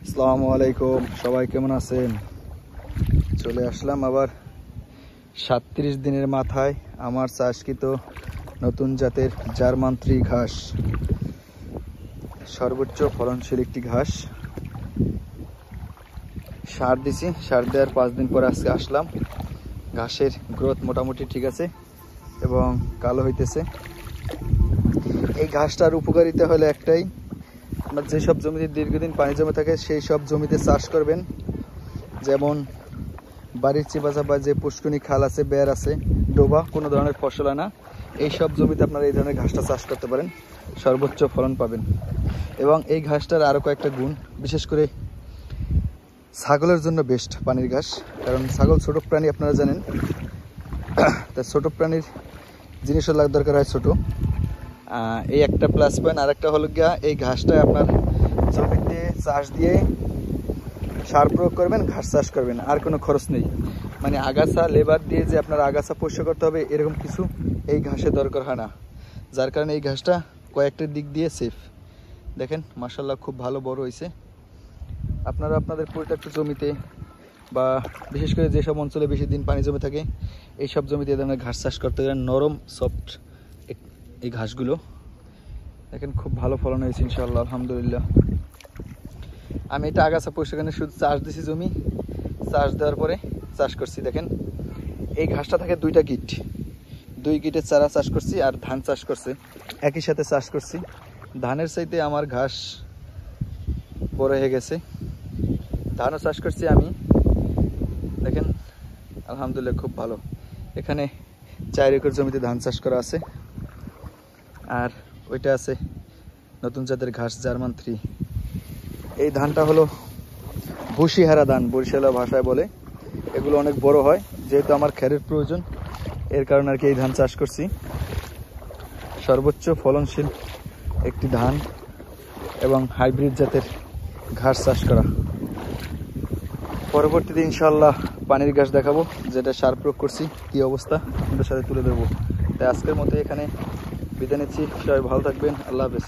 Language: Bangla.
আসসালামু আলাইকুম, সবাই কেমন আছেন? চলে আসলাম আবার ৩৭ দিনের মাথায় আমার চাষকৃত নতুন জাতের জার্মান 3 ঘাস, সর্বোচ্চ ফলনশীল একটি ঘাস। সার দিছি, সার দেওয়ার 5 দিন পরে আজকে আসলাম। ঘাসের গ্রোথ মোটামুটি ঠিক আছে এবং কালো হইতেছে। এই ঘাসটার উপকারিতা হলো একটাই, আপনার যেসব জমিতে দীর্ঘদিন পানি জমে থাকে সেই সব জমিতে চাষ করবেন। যেমন বাড়ির চিপাচাপা যে পুষ্কনি খাল আছে, বের আছে, ডোবা, কোনো ধরনের ফসল হয় না, এইসব জমিতে আপনারা এই ধরনের ঘাসটা চাষ করতে পারেন, সর্বোচ্চ ফলন পাবেন। এবং এই ঘাসটার আরও কয়েকটা গুণ, বিশেষ করে ছাগলের জন্য বেস্ট পানির ঘাস, কারণ ছাগল ছোট প্রাণী, আপনারা জানেন। তা ছোট প্রাণীর জিনিসও দরকার হয় ছোট। এই একটা প্লাস পয়েন্ট। আর একটা হলো গিয়া, এই ঘাসটা আপনার জমিতে চাষ দিয়ে সার প্রয়োগ করবেন, ঘাস চাষ করবেন, আর কোনো খরচ নেই। মানে আগাছা লেবার দিয়ে যে আপনার আগাছা পরিষ্কার করতে হবে এরকম কিছু এই ঘাসে দরকার হয় না, যার কারণে এই ঘাসটা কয়েকটা দিক দিয়ে সেফ। দেখেন মাশাআল্লাহ খুব ভালো বড় হয়েছে। আপনারা আপনাদের পরিত্যক্ত জমিতে বা বিশেষ করে যেসব অঞ্চলে বেশি দিন পানি জমে থাকে এইসব জমিতে এই ধরনের ঘাস চাষ করতে পারেন। নরম সফট এই ঘাসগুলো দেখেন খুব ভালো ফলন হয়েছে ইনশাআল্লাহ, আলহামদুলিল্লাহ। আমি এটা আগাছা পরিষ্কার শুধু চাষ দিছি, জমি চাষ দেওয়ার পরে চাষ করছি। দেখেন এই ঘাসটা থাকে 2টা গিট, 2 গিটের চারা চাষ করছি আর ধান চাষ করছে, একই সাথে চাষ করছি। ধানের চাইতে আমার ঘাস বড় হয়ে গেছে, ধানও চাষ করছি আমি। দেখেন আলহামদুলিল্লাহ খুব ভালো। এখানে 4 একর জমিতে ধান চাষ করা আছে, আর ওইটা আছে নতুন জাতের ঘাস জার্মান 3। এই ধানটা হলো ভুসিহারা ধান, বরিশালা ভাষায় বলে। এগুলো অনেক বড় হয়, যেহেতু আমার খ্যারের প্রয়োজন এর কারণে আর কি এই ধান চাষ করছি। সর্বোচ্চ ফলনশীল একটি ধান এবং হাইব্রিড জাতের ঘাস চাষ করা। পরবর্তীতে ইনশাআল্লাহ পানির ঘাস দেখাবো, যেটা সার প্রয়োগ করছি, কি অবস্থা আপনাদের সাথে তুলে ধরবো। তাই আজকের মতো এখানে বিদায় নিচ্ছি, সবাই ভালো থাকবেন, আল্লাহ হাফেজ।